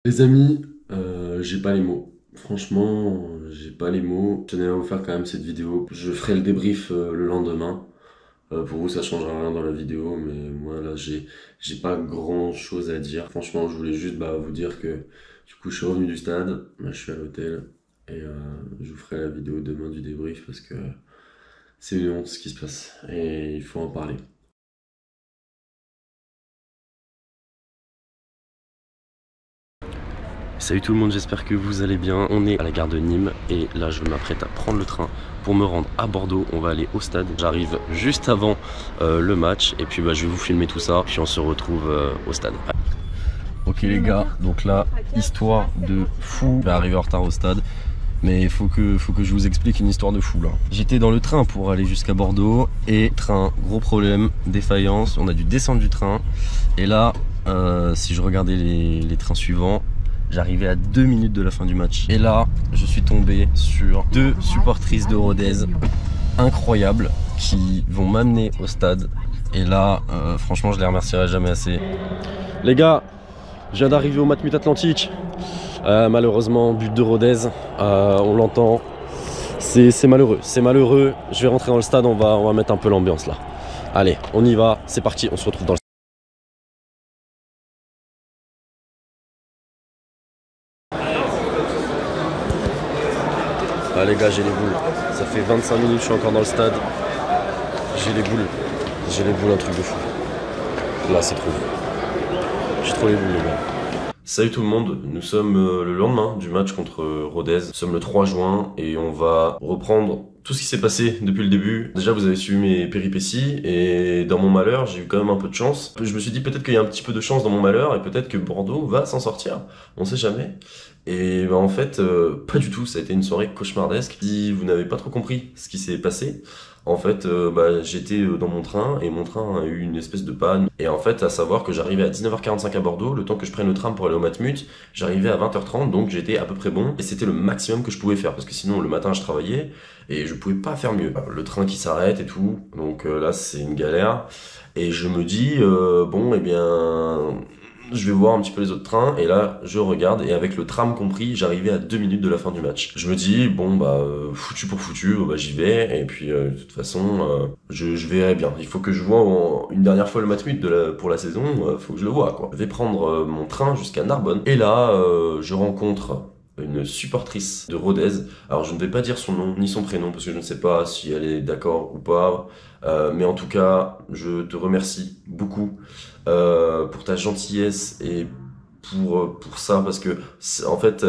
Les amis, j'ai pas les mots. Franchement, j'ai pas les mots. Je tenais à vous faire quand même cette vidéo. Je ferai le débrief le lendemain. Pour vous, ça changera rien dans la vidéo, mais moi là, j'ai pas grand chose à dire. Franchement, je voulais juste vous dire que du coup, je suis revenu du stade. Là, je suis à l'hôtel et je vous ferai la vidéo demain du débrief parce que c'est une honte ce qui se passe et il faut en parler. Salut tout le monde, j'espère que vous allez bien. On est à la gare de Nîmes et là je m'apprête à prendre le train pour me rendre à Bordeaux. On va aller au stade. J'arrive juste avant le match et puis je vais vous filmer tout ça. Puis on se retrouve au stade. Ok les gars, donc là, histoire de fou. Je vais arriver en retard au stade. Mais il faut que je vous explique une histoire de fou là. J'étais dans le train pour aller jusqu'à Bordeaux et train, gros problème, défaillance. On a dû descendre du train. Et là, si je regardais les trains suivants, j'arrivais à 2 minutes de la fin du match. Et là, je suis tombé sur deux supportrices de Rodez incroyables qui vont m'amener au stade. Et là, franchement, je les remercierai jamais assez. Les gars, je viens d'arriver au Matmut Atlantique. Malheureusement, but de Rodez, on l'entend. C'est malheureux, c'est malheureux. Je vais rentrer dans le stade, on va mettre un peu l'ambiance là. Allez, on y va, c'est parti, on se retrouve dans le stade. Ah les gars, j'ai les boules. Ça fait 25 minutes que je suis encore dans le stade. J'ai les boules. J'ai les boules, un truc de fou. Là, c'est trop. J'ai trop les boules, les gars. Salut tout le monde, nous sommes le lendemain du match contre Rodez. Nous sommes le 3 juin et on va reprendre tout ce qui s'est passé depuis le début. Déjà, vous avez suivi mes péripéties et dans mon malheur, j'ai eu quand même un peu de chance. Je me suis dit peut-être qu'il y a un petit peu de chance dans mon malheur et peut-être que Bordeaux va s'en sortir. On sait jamais. Et en fait, pas du tout. Ça a été une soirée cauchemardesque. Si vous n'avez pas trop compris ce qui s'est passé, en fait, j'étais dans mon train et mon train a eu une espèce de panne. Et en fait, à savoir que j'arrivais à 19h45 à Bordeaux, le temps que je prenne le tram pour aller au Matmut, j'arrivais à 20h30, donc j'étais à peu près bon. Et c'était le maximum que je pouvais faire parce que sinon, le matin, je travaillais et je pouvais pas faire mieux. Le train qui s'arrête et tout, donc là, c'est une galère. Et je me dis, bon, eh bien, je vais voir un petit peu les autres trains et là je regarde et avec le tram compris j'arrivais à 2 minutes de la fin du match. Je me dis bon foutu pour foutu, j'y vais et puis de toute façon je verrai bien. Il faut que je vois une dernière fois le Matmut pour la saison, faut que je le vois quoi. Je vais prendre mon train jusqu'à Narbonne et là je rencontre une supportrice de Rodez. Alors je ne vais pas dire son nom ni son prénom parce que je ne sais pas si elle est d'accord ou pas. Mais en tout cas, je te remercie beaucoup pour ta gentillesse et pour ça parce que en fait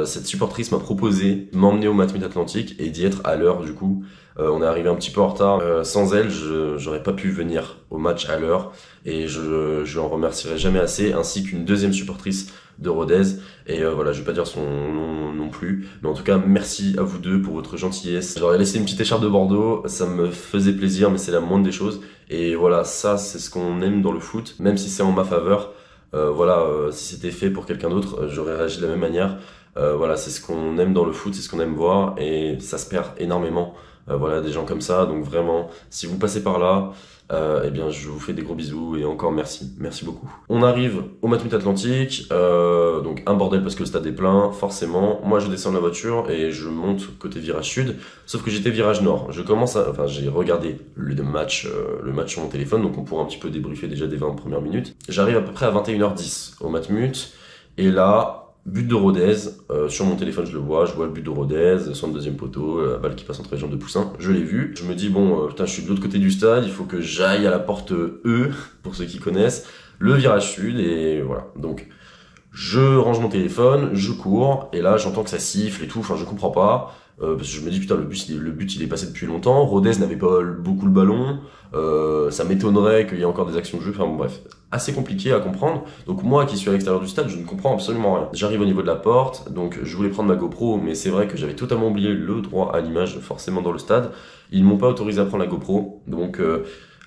cette supportrice m'a proposé de m'emmener au Matmut Atlantique et d'y être à l'heure du coup. On est arrivé un petit peu en retard. Sans elle, j'aurais pas pu venir au match à l'heure et je l'en remercierai jamais assez, ainsi qu'une deuxième supportrice de Rodez. Et voilà, je vais pas dire son nom non plus, mais en tout cas, merci à vous deux pour votre gentillesse. J'aurais laissé une petite écharpe de Bordeaux, ça me faisait plaisir, mais c'est la moindre des choses. Et voilà, ça, c'est ce qu'on aime dans le foot, même si c'est en ma faveur. Si c'était fait pour quelqu'un d'autre, j'aurais réagi de la même manière. Voilà, c'est ce qu'on aime dans le foot, c'est ce qu'on aime voir, et ça se perd énormément. Voilà, des gens comme ça, donc vraiment, si vous passez par là, eh bien, je vous fais des gros bisous et encore merci, merci beaucoup. On arrive au Matmut Atlantique, donc un bordel parce que le stade est plein, forcément. Moi, je descends de la voiture et je monte côté virage sud, sauf que j'étais virage nord. J'ai regardé le match sur mon téléphone, donc on pourra un petit peu débriefer déjà des 20 premières minutes. J'arrive à peu près à 21h10 au Matmut, et là, but de Rodez, sur mon téléphone je vois le but de Rodez, sur le deuxième poteau, la balle qui passe entre les jambes de Poussin, je l'ai vu. Je me dis bon, putain, je suis de l'autre côté du stade, il faut que j'aille à la porte E, pour ceux qui connaissent, le virage sud, et voilà. Donc, je range mon téléphone, je cours, et là j'entends que ça siffle et tout, enfin je comprends pas, parce que je me dis putain le but il est passé depuis longtemps, Rodez n'avait pas beaucoup le ballon, ça m'étonnerait qu'il y ait encore des actions de jeu, enfin bon, bref, assez compliqué à comprendre. Donc moi qui suis à l'extérieur du stade, je ne comprends absolument rien. J'arrive au niveau de la porte, donc je voulais prendre ma GoPro, mais c'est vrai que j'avais totalement oublié le droit à l'image forcément dans le stade. Ils m'ont pas autorisé à prendre la GoPro, donc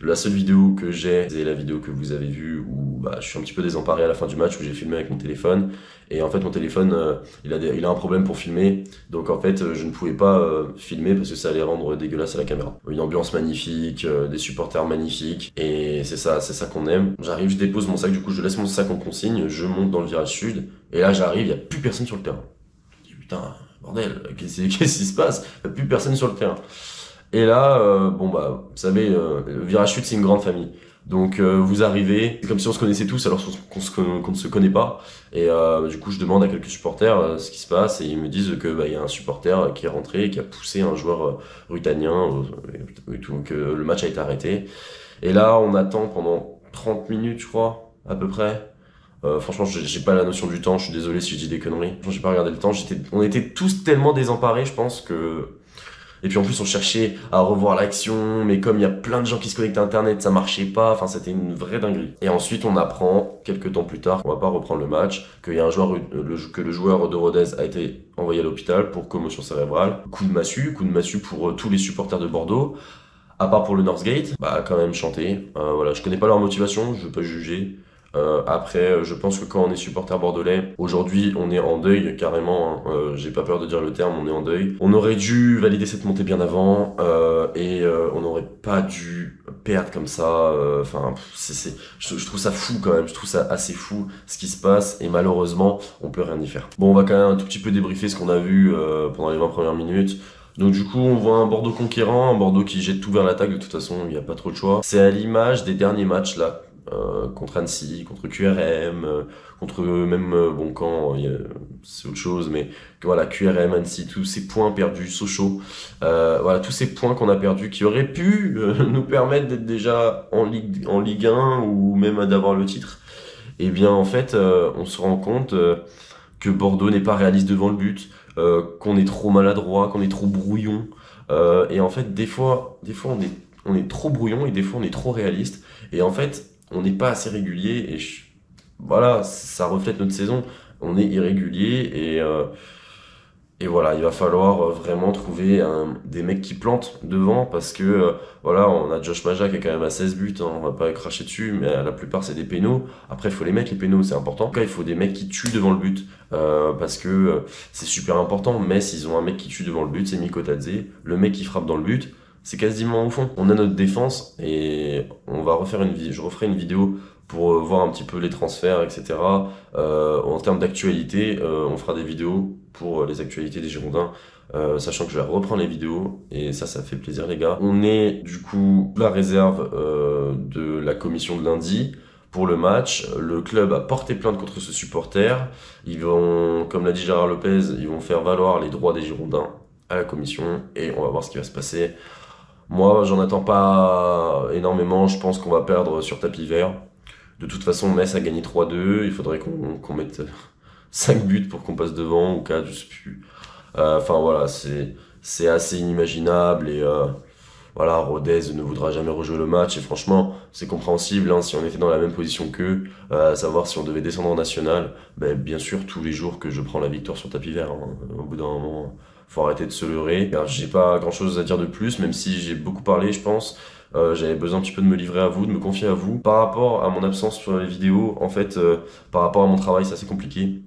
La seule vidéo que j'ai, c'est la vidéo que vous avez vue où bah, je suis un petit peu désemparé à la fin du match, où j'ai filmé avec mon téléphone. Et en fait, mon téléphone, il a un problème pour filmer. Donc en fait, je ne pouvais pas filmer parce que ça allait rendre dégueulasse à la caméra. Une ambiance magnifique, des supporters magnifiques. Et c'est ça qu'on aime. J'arrive, je dépose mon sac, du coup je laisse mon sac en consigne, je monte dans le virage sud. Et là j'arrive, il n'y a plus personne sur le terrain. Je dis putain, bordel, qu'est-ce qui se passe? Il n'y a plus personne sur le terrain. Et là, bon bah, vous savez, le virage sud c'est une grande famille. Donc vous arrivez, c'est comme si on se connaissait tous alors qu'on ne se connaît pas. Et du coup je demande à quelques supporters ce qui se passe et ils me disent que bah, y a un supporter qui est rentré et qui a poussé un joueur rutanien et tout, que le match a été arrêté. Et là on attend pendant 30 minutes je crois, à peu près. Franchement, j'ai pas la notion du temps, je suis désolé si je dis des conneries. J'ai pas regardé le temps, on était tous tellement désemparés, je pense que... Et puis en plus, on cherchait à revoir l'action, mais comme il y a plein de gens qui se connectent à Internet, ça marchait pas, enfin c'était une vraie dinguerie. Et ensuite, on apprend, quelques temps plus tard, on va pas reprendre le match, qu'il y a un joueur, que le joueur de Rodez a été envoyé à l'hôpital pour commotion cérébrale. Coup de massue pour tous les supporters de Bordeaux. À part pour le Northgate, bah quand même chanter. Voilà, je connais pas leur motivation, je veux pas juger. Après, je pense que quand on est supporter bordelais, aujourd'hui, on est en deuil carrément. Hein. J'ai pas peur de dire le terme, on est en deuil. On aurait dû valider cette montée bien avant et on n'aurait pas dû perdre comme ça. Enfin, je trouve ça fou quand même. Je trouve ça assez fou ce qui se passe et malheureusement, on peut rien y faire. Bon, on va quand même un tout petit peu débriefer ce qu'on a vu pendant les 20 premières minutes. Donc du coup on voit un Bordeaux conquérant, un Bordeaux qui jette tout vers l'attaque, de toute façon il n'y a pas trop de choix. C'est à l'image des derniers matchs là, contre Annecy, contre QRM, contre même bon quand c'est autre chose, mais voilà QRM, Annecy, tous ces points perdus, Sochaux, voilà tous ces points qu'on a perdus qui auraient pu nous permettre d'être déjà en Ligue 1 ou même d'avoir le titre. Et bien en fait on se rend compte que Bordeaux n'est pas réaliste devant le but, qu'on est trop maladroit, qu'on est trop brouillon. Et en fait, des fois on est trop brouillon et des fois on est trop réaliste. Et en fait, on n'est pas assez régulier. Et voilà, ça reflète notre saison. On est irrégulier et voilà, il va falloir vraiment trouver des mecs qui plantent devant parce que voilà, on a Josh Maja qui est quand même à 16 buts, hein, on va pas cracher dessus, mais la plupart c'est des pénaux. Après, il faut les mettre, les pénaux, c'est important. En tout cas, il faut des mecs qui tuent devant le but parce que c'est super important. Metz, ils ont un mec qui tue devant le but, c'est Miko Tadze. Le mec qui frappe dans le but, c'est quasiment au fond. On a notre défense et on va refaire je referai une vidéo pour voir un petit peu les transferts, etc. En termes d'actualité, on fera des vidéos pour les actualités des Girondins, sachant que je vais reprendre les vidéos, et ça fait plaisir les gars. On est du coup la réserve de la commission de lundi pour le match. Le club a porté plainte contre ce supporter. Ils vont, comme l'a dit Gérard Lopez, ils vont faire valoir les droits des Girondins à la commission, et on va voir ce qui va se passer. Moi, j'en attends pas énormément, je pense qu'on va perdre sur tapis vert. De toute façon, Metz a gagné 3-2, il faudrait qu'on mette 5 buts pour qu'on passe devant, ou 4, je sais plus. Enfin voilà, c'est assez inimaginable, et voilà, Rodez ne voudra jamais rejouer le match, et franchement, c'est compréhensible, hein, si on était dans la même position qu'eux, à savoir si on devait descendre en national, ben, bien sûr, tous les jours que je prends la victoire sur tapis vert, hein, au bout d'un moment, faut arrêter de se leurrer. J'ai pas grand chose à dire de plus, même si j'ai beaucoup parlé, je pense. J'avais besoin un petit peu de me livrer à vous, de me confier à vous. Par rapport à mon absence sur les vidéos, en fait, par rapport à mon travail, c'est assez compliqué.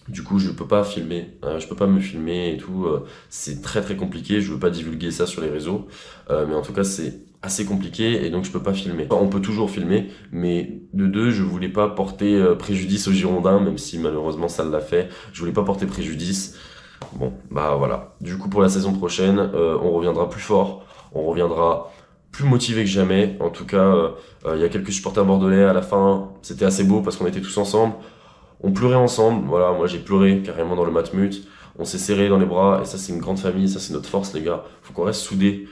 Du coup, je peux pas filmer, je peux pas me filmer et tout. C'est très très compliqué. Je veux pas divulguer ça sur les réseaux, mais en tout cas, c'est assez compliqué et donc je peux pas filmer. On peut toujours filmer, mais de deux, je voulais pas porter préjudice aux Girondins, même si malheureusement ça l'a fait. Je voulais pas porter préjudice. Bon, bah voilà. Du coup, pour la saison prochaine, on reviendra plus fort, on reviendra plus motivé que jamais. En tout cas, il y a quelques supporters bordelais à la fin. C'était assez beau parce qu'on était tous ensemble. On pleurait ensemble. Voilà, moi j'ai pleuré carrément dans le Matmut. On s'est serré dans les bras et ça c'est une grande famille, ça c'est notre force les gars. Faut qu'on reste soudés.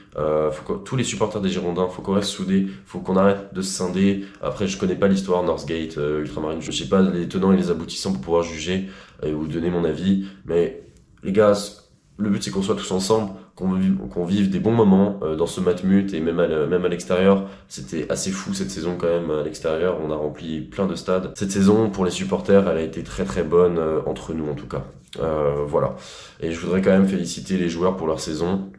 Tous les supporters des Girondins, faut qu'on reste soudés. Faut qu'on arrête de se scinder. Après je connais pas l'histoire Northgate, Ultramarine. Je sais pas les tenants et les aboutissants pour pouvoir juger et vous donner mon avis. Mais les gars, le but c'est qu'on soit tous ensemble, qu'on vive des bons moments dans ce Matmut et même à l'extérieur. C'était assez fou cette saison quand même à l'extérieur, on a rempli plein de stades. Cette saison pour les supporters elle a été très très bonne entre nous en tout cas. Voilà. Et je voudrais quand même féliciter les joueurs pour leur saison.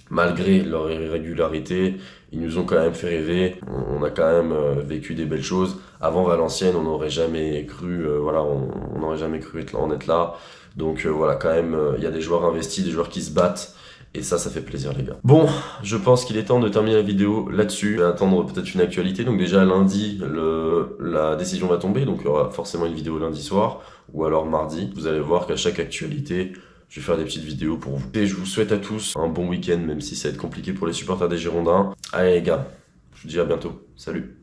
Malgré leur irrégularité, ils nous ont quand même fait rêver. On a quand même vécu des belles choses. Avant Valenciennes, on n'aurait jamais cru, voilà, on n'aurait jamais cru en être là. Donc voilà, quand même, il y a des joueurs investis, des joueurs qui se battent. Et ça fait plaisir les gars. Bon, je pense qu'il est temps de terminer la vidéo là-dessus. Je vais attendre peut-être une actualité. Donc déjà lundi, la décision va tomber. Donc il y aura forcément une vidéo lundi soir. Ou alors mardi. Vous allez voir qu'à chaque actualité, je vais faire des petites vidéos pour vous. Et je vous souhaite à tous un bon week-end, même si ça va être compliqué pour les supporters des Girondins. Allez les gars, je vous dis à bientôt. Salut.